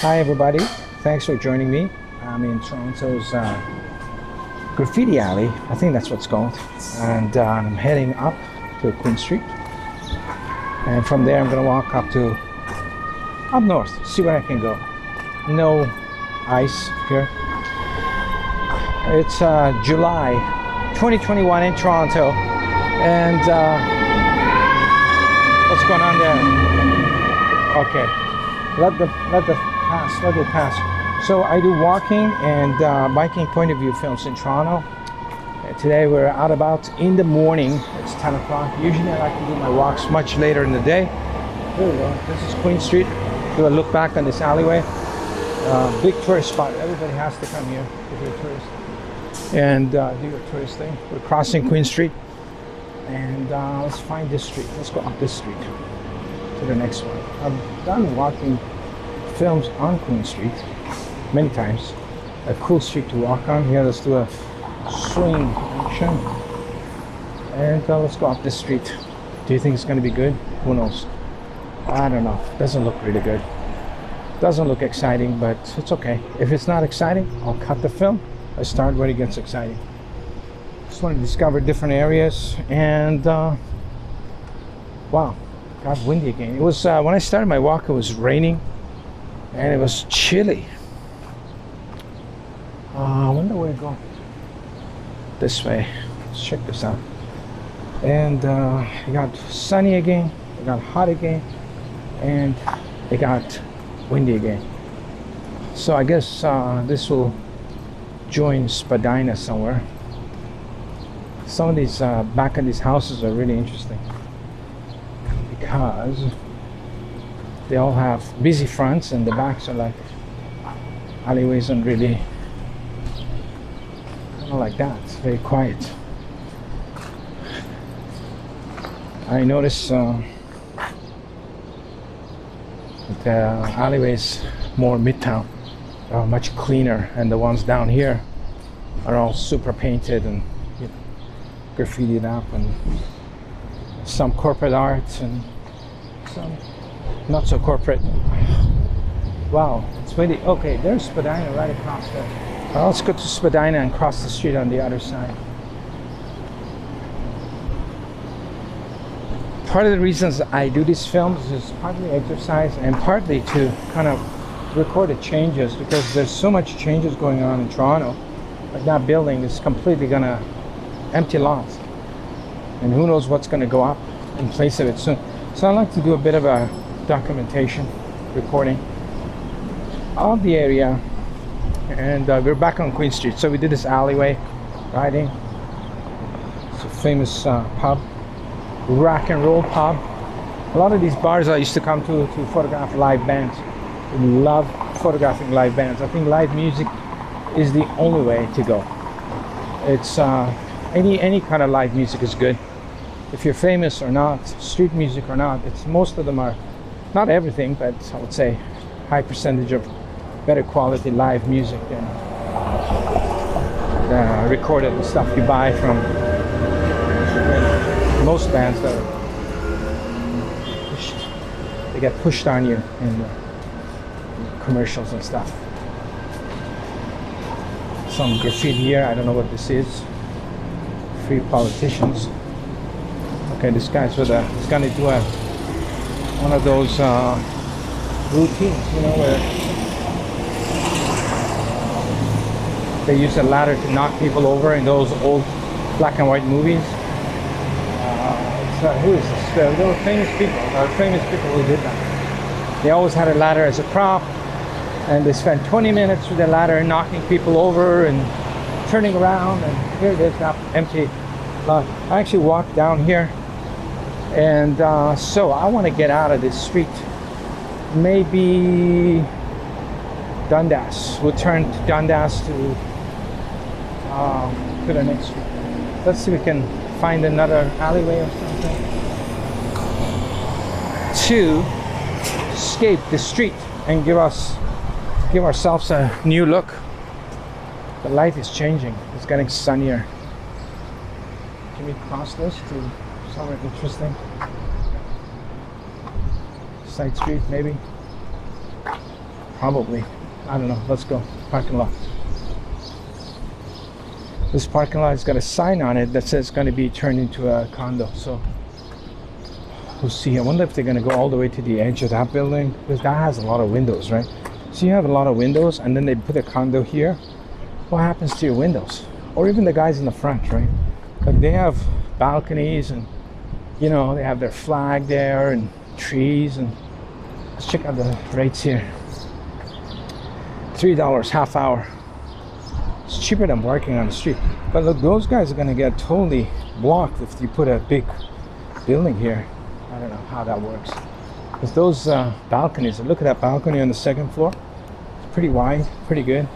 Hi everybody, thanks for joining me. I'm in Toronto's Graffiti Alley, I think that's what's called, and I'm heading up to Queen Street, and from there I'm going to walk up north, see where I can go. No ice here. It's July 2021 in Toronto, and what's going on there? Okay, let it pass. So I do walking and biking point of view films in Toronto. Today we're out about in the morning. It's 10 o'clock. Usually I like to do my walks much later in the day. Here we go. This is Queen Street. Do a look back on this alleyway. Big tourist spot. Everybody has to come here if you're a tourist and do your tourist thing. We're crossing Queen Street, and let's find this street. Let's go up this street to the next one. I've done walking films on Queen Street many times. A cool street to walk on. Here, let's do a swing action, and let's go up this street. Do you think it's going to be good? Who knows? I don't know. Doesn't look really good. Doesn't look exciting, but it's okay. If it's not exciting, I'll cut the film. I start when it gets exciting. Just want to discover different areas, and wow, got windy again. It was when I started my walk, it was raining and it was chilly. I wonder where to go. This way. Let's check this out. And it got sunny again, it got hot again, and it got windy again. So I guess this will join Spadina somewhere. Some of these back of these houses are really interesting because they all have busy fronts and the backs are like alleyways, and really kind of like that. It's very quiet. I notice that the alleyways more midtown are much cleaner, and the ones down here are all super painted and graffitied up, and some corporate art and some not so corporate. Wow, it's really okay. There's Spadina right across there. Well, let's go to Spadina and cross the street on the other side. Part of the reasons I do these films is partly exercise and partly to kind of record the changes, because there's so much changes going on in Toronto. Like that building is completely gonna empty lots, and who knows what's gonna go up in place of it soon. So I like to do a bit of a documentation, recording of the area. And we're back on Queen Street. So we did this alleyway riding. It's a famous pub, rock and roll pub. A lot of these bars I used to come to photograph live bands. I love photographing live bands. I think live music is the only way to go. It's any kind of live music is good. If you're famous or not, street music or not, it's most of them are, not everything, but I would say high percentage of better quality live music than recorded stuff you buy from most bands that are pushed. They get pushed on you in commercials and stuff. Some graffiti here, I don't know what this is. Free politicians. Okay, this guy's with he's gonna do one of those routines, you know, where they use a ladder to knock people over in those old black and white movies. Who is this? There were famous people who did that. They always had a ladder as a prop, and they spent 20 minutes with the ladder knocking people over and turning around, and here it is now, empty lot. I actually walked down here, and so I want to get out of this street. Maybe Dundas. We'll turn to Dundas to the next street. Let's see if we can find another alleyway or something to escape the street and give ourselves a new look. The light is changing. It's getting sunnier. Can we cross this to somewhere interesting? Side street maybe. probably. I don't know. Let's go. Parking lot. This parking lot has got a sign on it that says it's going to be turned into a condo. So we'll see. I wonder if they're going to go all the way to the edge of that building, because that has a lot of windows, right? So you have a lot of windows, and then they put a condo here. What happens to your windows? Or even the guys in the front, right? Like they have balconies, and you know, they have their flag there and trees. And let's check out the rates here. $3 half hour. It's cheaper than parking on the street. But look, those guys are gonna get totally blocked if you put a big building here. I don't know how that works. Because those balconies, look at that balcony on the second floor. It's pretty wide, pretty good.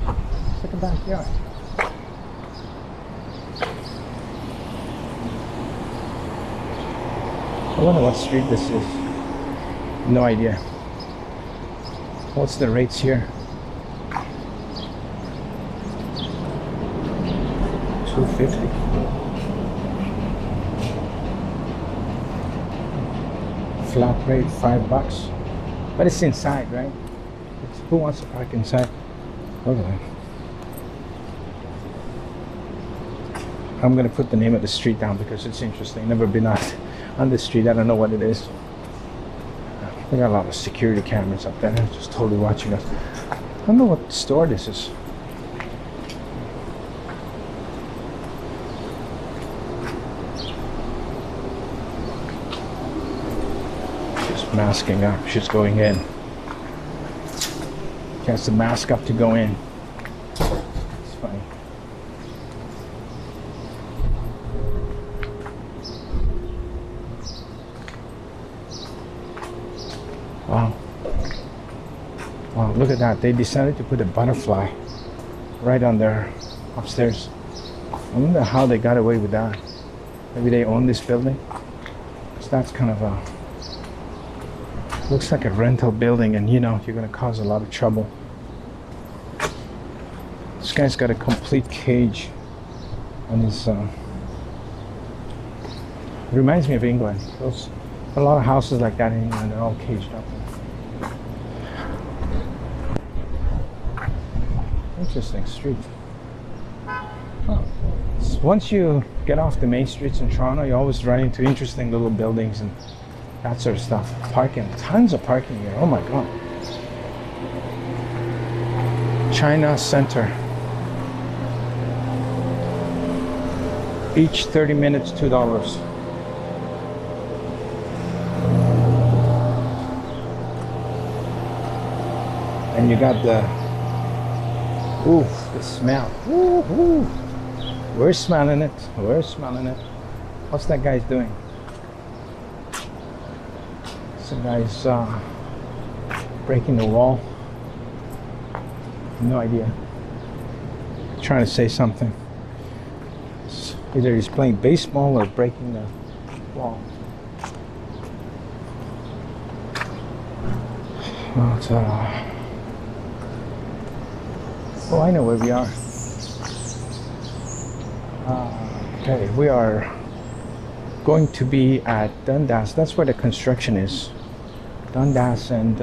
Look at the backyard. I wonder what street this is. No idea. What's the rates here? $250. Flat rate $5. But it's inside, right? Who wants to park inside? Okay. I'm gonna put the name of the street down because it's interesting. Never been out on this street. I don't know what it is. We got a lot of security cameras up there, just totally watching us. I don't know what store this is. She's masking up. She's going in. She has to mask up to go in. It's funny. Wow. Wow, look at that. They decided to put a butterfly right on their upstairs. I wonder how they got away with that. Maybe they own this building. So that's kind of a... looks like a rental building, and you know, you're going to cause a lot of trouble. This guy's got a complete cage on his... It reminds me of England. Those, a lot of houses like that in England, they're all caged up. Interesting street. Oh. Once you get off the main streets in Toronto, you always run into interesting little buildings and that sort of stuff. Parking, tons of parking here. Oh my god. China Center. Each 30 minutes, $2. And you got the, ooh, the smell. Ooh, ooh. We're smelling it. We're smelling it. What's that guy's doing? Some guy's breaking the wall. No idea. Trying to say something. Either he's playing baseball or breaking the wall. Well, it's, oh, I know where we are. Okay, we are going to be at Dundas. That's where the construction is. Dundas and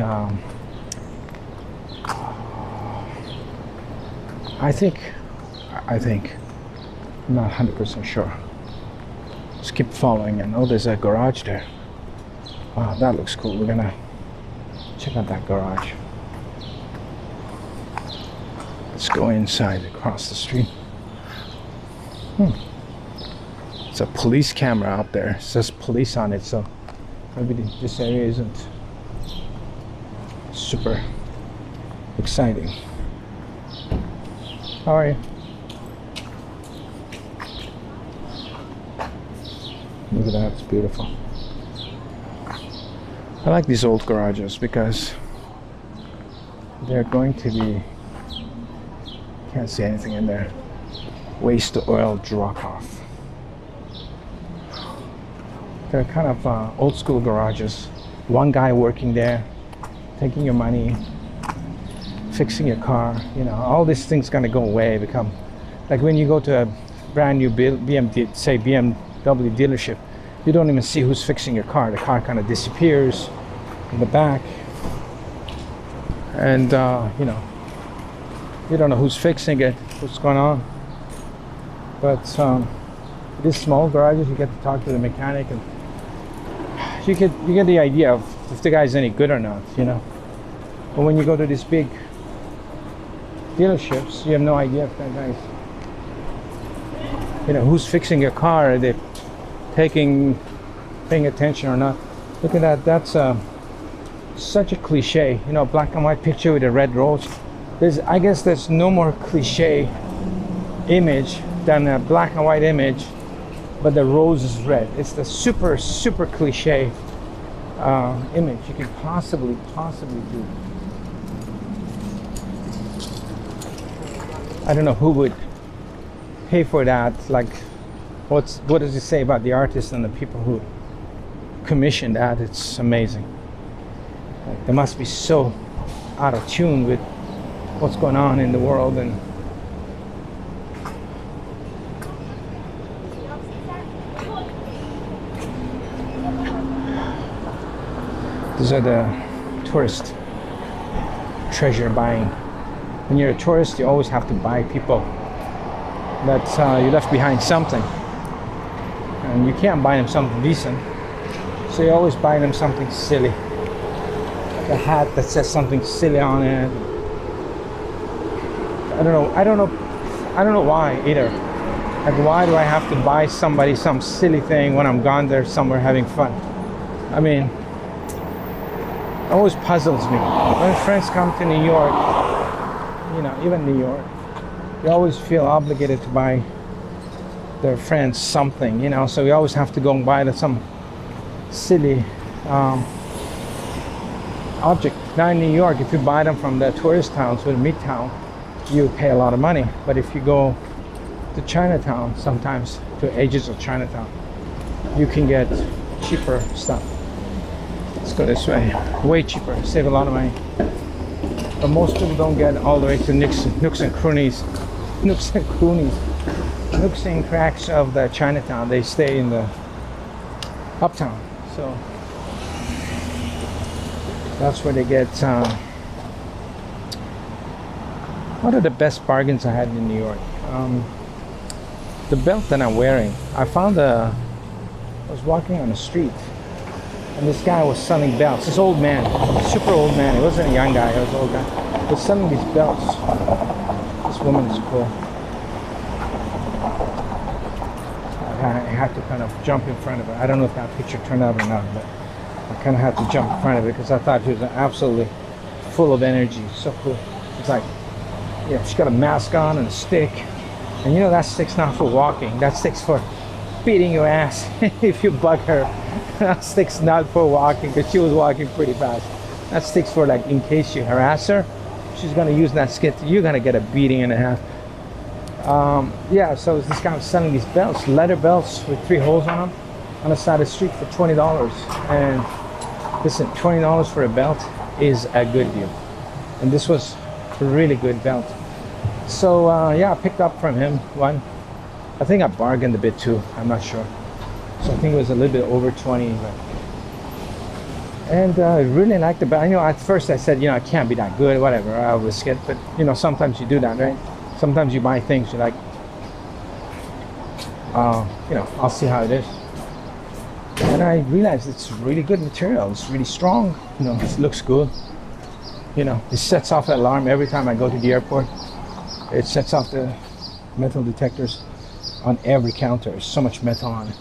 I think, I'm not 100% sure. Let's keep following, and oh, there's a garage there. Wow, that looks cool. We're gonna check out that garage. Let's go inside across the street. It's a police camera out there. It says police on it, so maybe this area isn't super exciting. How are you? Look at that, it's beautiful. I like these old garages because they're going to be, can't see anything in there, waste oil drop off. They're kind of old school garages. One guy working there, taking your money, fixing your car. You know, all these things gonna go away. Become like when you go to a brand new BMW dealership, you don't even see who's fixing your car. The car kind of disappears in the back. and you know, you don't know who's fixing it, what's going on. But these small garages, you get to talk to the mechanic, and you get the idea of if the guy's any good or not, you know. But when you go to these big dealerships, you have no idea if that guy's, you know, who's fixing your car, are they paying attention or not. Look at that. That's such a cliche, you know, black and white picture with a red rose. I guess there's no more cliche image than a black and white image, but the rose is red. It's the super cliche image you can possibly do. I don't know who would pay for that. Like, what does it say about the artist and the people who commissioned that? It's amazing. Like, they must be so out of tune with what's going on in the world. And these are the tourist treasure buying. When you're a tourist, you always have to buy people that you left behind something, and you can't buy them something decent, so you always buy them something silly, like a hat that says something silly on it. I don't know why either. Like, why do I have to buy somebody some silly thing when I'm gone there somewhere having fun? I mean, it always puzzles me when friends come to New York, you know, even New York, they always feel obligated to buy their friends something, you know, so we always have to go and buy some silly object. Now in New York, if you buy them from the tourist towns with Midtown, you pay a lot of money. But if you go to Chinatown, sometimes to edges of Chinatown, you can get cheaper stuff. Let's go this way. Way cheaper, save a lot of money. But most people don't get all the way to nooks and crannies, nooks and cracks of the Chinatown. They stay in the uptown. So that's where they get. What are the best bargains I had in New York? The belt that I'm wearing, I was walking on the street, and this guy was selling belts. This old man, super old man. He wasn't a young guy, he was an old guy. He was selling these belts. This woman is cool. I had to kind of jump in front of her. I don't know if that picture turned out or not, but I kind of had to jump in front of it because I thought she was absolutely full of energy. So cool. It's like, you know, she's got a mask on and a stick. And you know, that stick's not for walking. That stick's for beating your ass if you bug her. That stick's not for walking because she was walking pretty fast. That stick's for, like, in case you harass her, she's gonna use that stick. You're gonna get a beating and a half. Yeah, so this guy was selling these belts, leather belts with 3 holes on them, on the side of the street for $20. And listen, $20 for a belt is a good deal. And this was a really good belt. So yeah, I picked up from him one. I think I bargained a bit too, I'm not sure. So I think it was a little bit over 20. But... And I really liked the belt. You know, at first I said, you know, it can't be that good, whatever, I'll risk it. But you know, sometimes you do that, right? Sometimes you buy things you're like, you know, I'll see how it is. And I realized it's really good material. It's really strong. You know, it looks good. You know, it sets off the alarm every time I go to the airport. It sets off the metal detectors on every counter. There's so much metal on it.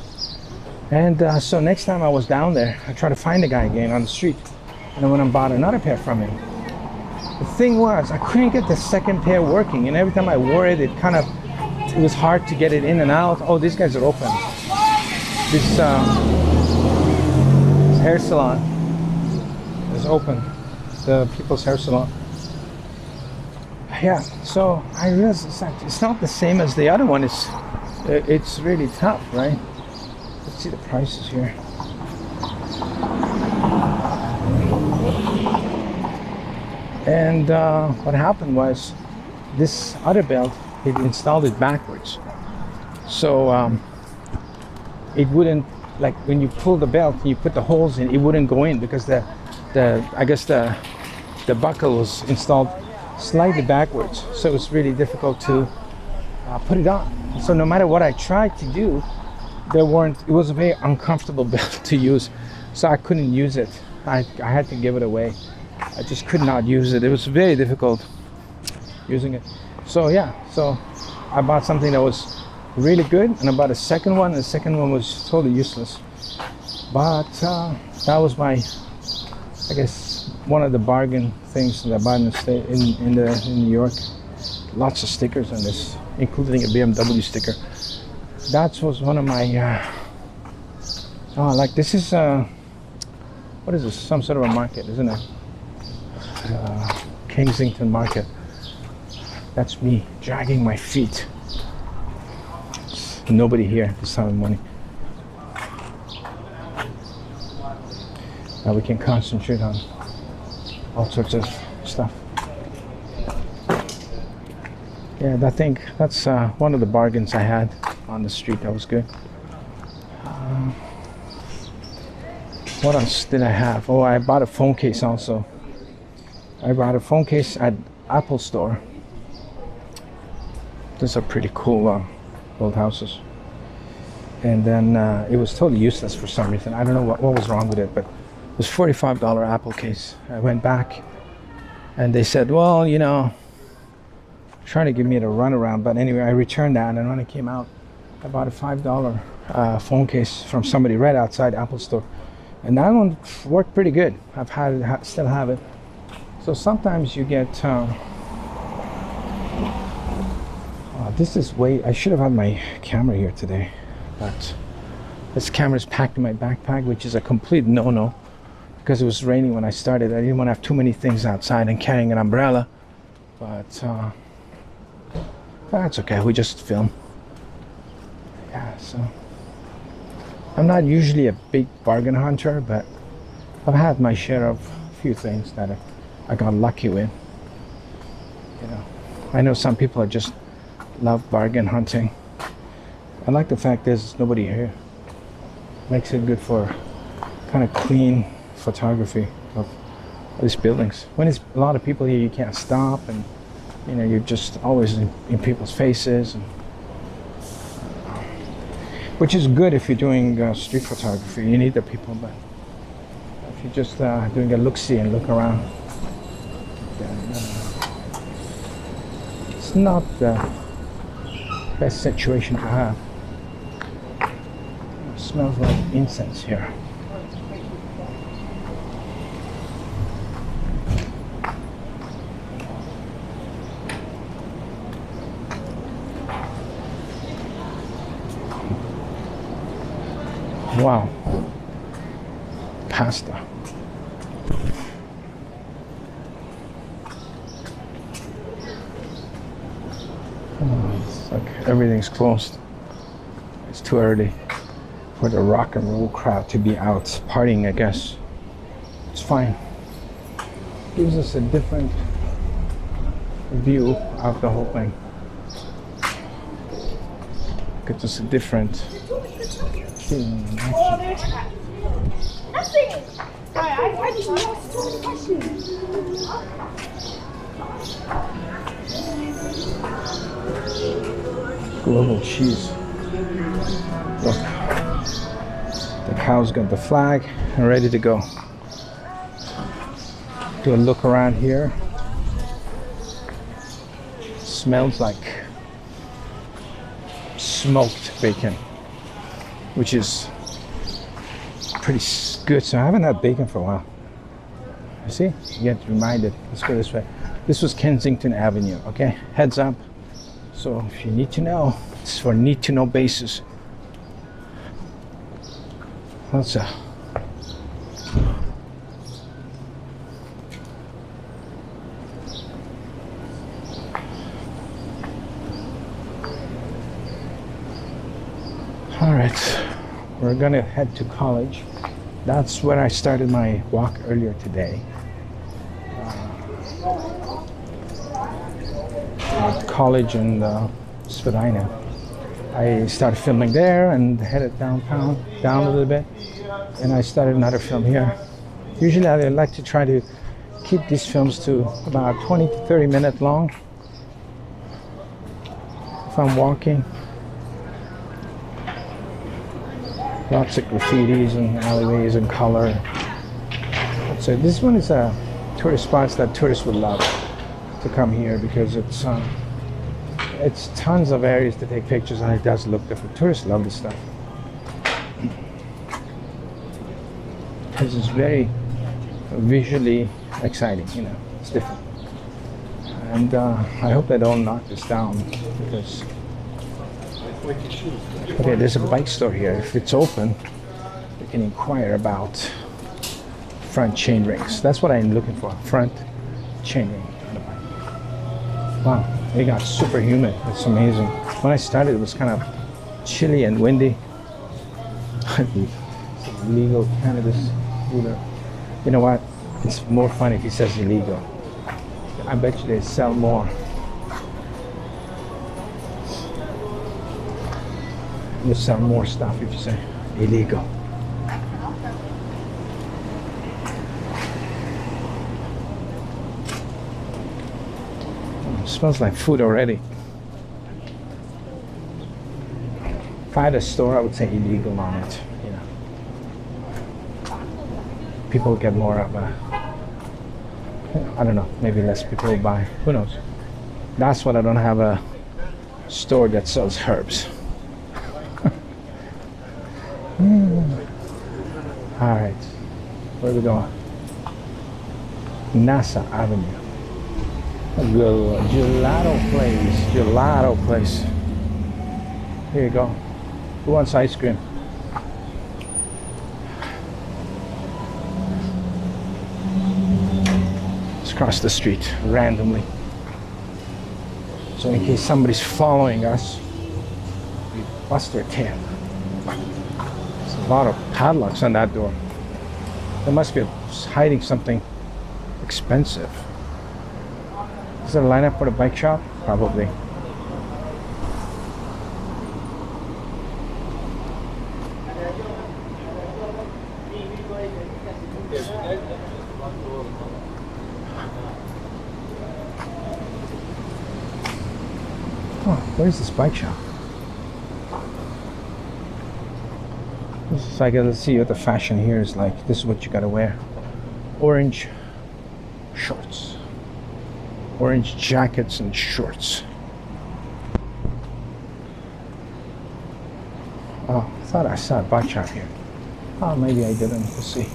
And so next time I was down there, I tried to find the guy again on the street. And I went and bought another pair from him. The thing was, I couldn't get the second pair working. And every time I wore it, it was hard to get it in and out. Oh, these guys are open. This hair salon is open. The people's hair salon. Yeah, so I realized it's not the same as the other one. It's really tough, right? Let's see the prices here. And what happened was, this other belt, it installed it backwards. So it wouldn't, like when you pull the belt and you put the holes in, it wouldn't go in because I guess the the buckle was installed slightly backwards, so it was really difficult to put it on. So no matter what I tried to do, it was a very uncomfortable belt to use, so I couldn't use it. I had to give it away. I just could not use it. It was very difficult using it. So yeah, so I bought something that was really good, and I bought a second one, and the second one was totally useless. But that was my, I guess, one of the bargain things that I bought in the state, in New York. Lots of stickers on this, including a BMW sticker. That was one of my like this is what is this? Some sort of a market, isn't it? Kensington Market. That's me dragging my feet. Nobody here this time of morning. Now we can concentrate on all sorts of stuff. Yeah, I think that's one of the bargains I had on the street. That was good. What else did I have? Oh, I bought a phone case also. I bought a phone case at Apple Store. These are pretty cool old houses. And then it was totally useless for some reason. I don't know what was wrong with it, but it was $45 Apple case. I went back and they said, well, you know, trying to give me the runaround, but anyway, I returned that, and when I came out, I bought a $5 phone case from somebody right outside Apple Store, and that one worked pretty good. I've had it, still have it. So sometimes you get this is way, I should have had my camera here today, but this camera's packed in my backpack, which is a complete no-no because it was raining when I started. I didn't want to have too many things outside and carrying an umbrella, but that's okay, we just film. Yeah, so I'm not usually a big bargain hunter, but I've had my share of a few things that I got lucky with. You know, I know some people are just love bargain hunting. I like the fact there's nobody here. Makes it good for kind of clean photography of these buildings. When there's a lot of people here, you can't stop, and you know, you're just always in people's faces, and, which is good if you're doing street photography. You need the people, but if you're just doing a look-see and look around, then it's not the best situation to have. It smells like incense here. Wow, pasta. Oh, it's like everything's closed. It's too early for the rock and roll crowd to be out partying, I guess. It's fine. Gives us a different view of the whole thing. Gives us a different Nothing. I just asked so many questions. Global cheese. Look, the cow's got the flag and ready to go. Do a look around here. Smells like smoked bacon, which is pretty good. So I haven't had bacon for a while. You see, you get reminded. Let's go this way. This was Kensington Avenue, okay? Heads up. So if you need to know, it's for need to know basis. That's a all right, we're gonna head to college. That's where I started my walk earlier today. At college in Spadina. I started filming there and headed down a little bit, and I started another film here. Usually I like to try to keep these films to about 20 to 30 minutes long. If I'm walking. Lots of graffitis and alleyways and color. So this one is a tourist spot that tourists would love to come here because it's tons of areas to take pictures and it does look different. Tourists love this stuff. This is very visually exciting, you know, it's different. And I hope they don't knock this down because okay, there's a bike store here. If it's open, you can inquire about front chain rings. That's what I'm looking for, front chain ring on a bike. Wow, it got super humid. It's amazing. When I started, it was kind of chilly and windy. Illegal cannabis dealer. You know what? It's more fun if he says illegal. I bet you they sell more. You sell more stuff if you say illegal. It smells like food already. If I had a store, I would say illegal on it. You know, people get more of a, I don't know, maybe less people will buy. Who knows? That's what I don't have a store that sells herbs. All right, where are we going? NASA Avenue. A little gelato place. Here you go. Who wants ice cream? Let's cross the street randomly. So in case somebody's following us, we bust their tail. There's a lot of padlocks on that door. There must be hiding something expensive. Is there a lineup for the bike shop? Probably. Oh, where's this bike shop? This is like, let's see what the fashion here is like. This is what you gotta wear. Orange shorts. Orange jackets and shorts. Oh, I thought I saw a bike shop here. Oh, maybe I didn't. Let's see.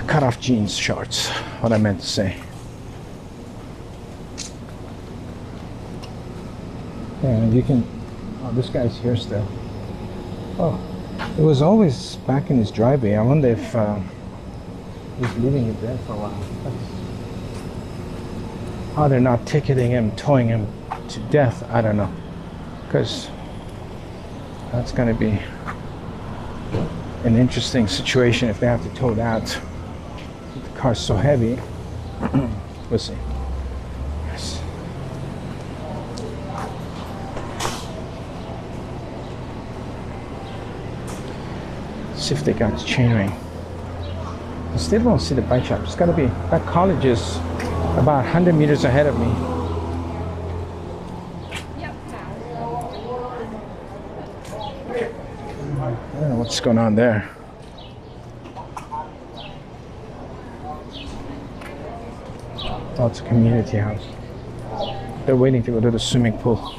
Cut off jeans shorts. What I meant to say. And you can, oh, this guy's here still. Oh, it was always back in his driveway. I wonder if he's leaving it there for a while. Oh, they're not ticketing him, towing him to death. I don't know. Because that's going to be an interesting situation if they have to tow that. The car's so heavy. We'll see. Yes. See if they got the chain ring. I still don't see the bike shop. It's got to be, that college is about 100 meters ahead of me. I don't know what's going on there. Oh, it's a community house. They're waiting to go to the swimming pool.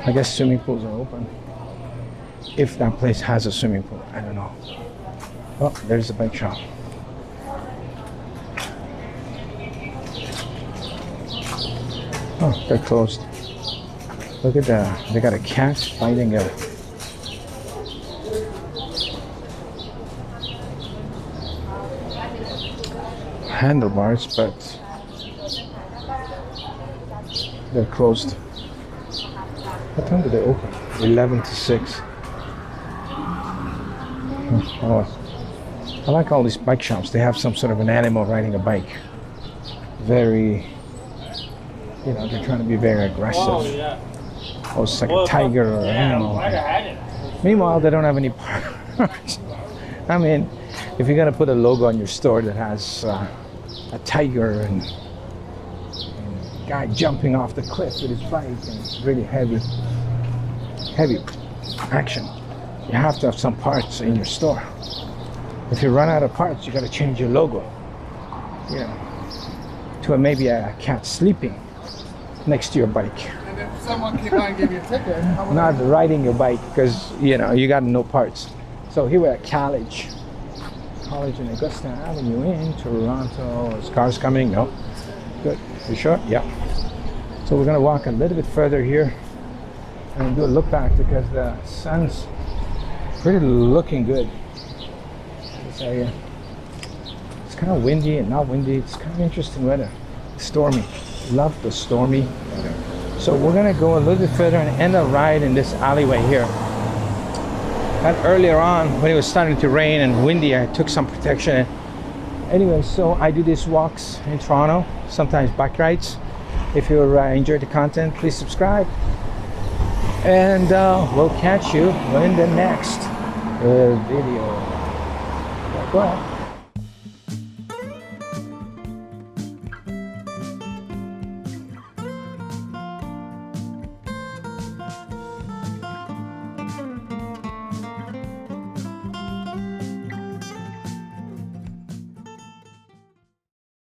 I guess swimming pools are open. If that place has a swimming pool, I don't know. Oh, there's the bike shop. Oh, they're closed. Look at that. They got a cat fighting a handlebars, but they're closed. What time do they open? 11 to 6. Oh, I like all these bike shops. They have some sort of an animal riding a bike. Very, you know, they're trying to be very aggressive. Oh, it's like a tiger or an animal. Meanwhile, they don't have any parts. I mean, if you're gonna put a logo on your store that has a tiger and a guy jumping off the cliff with his bike and really heavy action, you have to have some parts in your store. If you run out of parts, you got to change your logo, you know, to maybe a cat sleeping next to your bike. And if someone came by and gave you a ticket, how would Not riding your bike because, you know, you got no parts. So here we're at College in Augusta Avenue in Toronto. Is cars coming? No. Good. You sure? Yeah. So we're gonna walk a little bit further here and do a look back because the sun's pretty looking good. This area. It's kind of windy and not windy. It's kind of interesting weather. Stormy. Love the stormy weather. So we're gonna go a little bit further and end our ride in this alleyway here. And earlier on, when it was starting to rain and windy, I took some protection. Anyway, so I do these walks in Toronto, sometimes bike rides. If you enjoyed the content, please subscribe. And we'll catch you in the next video. Go ahead.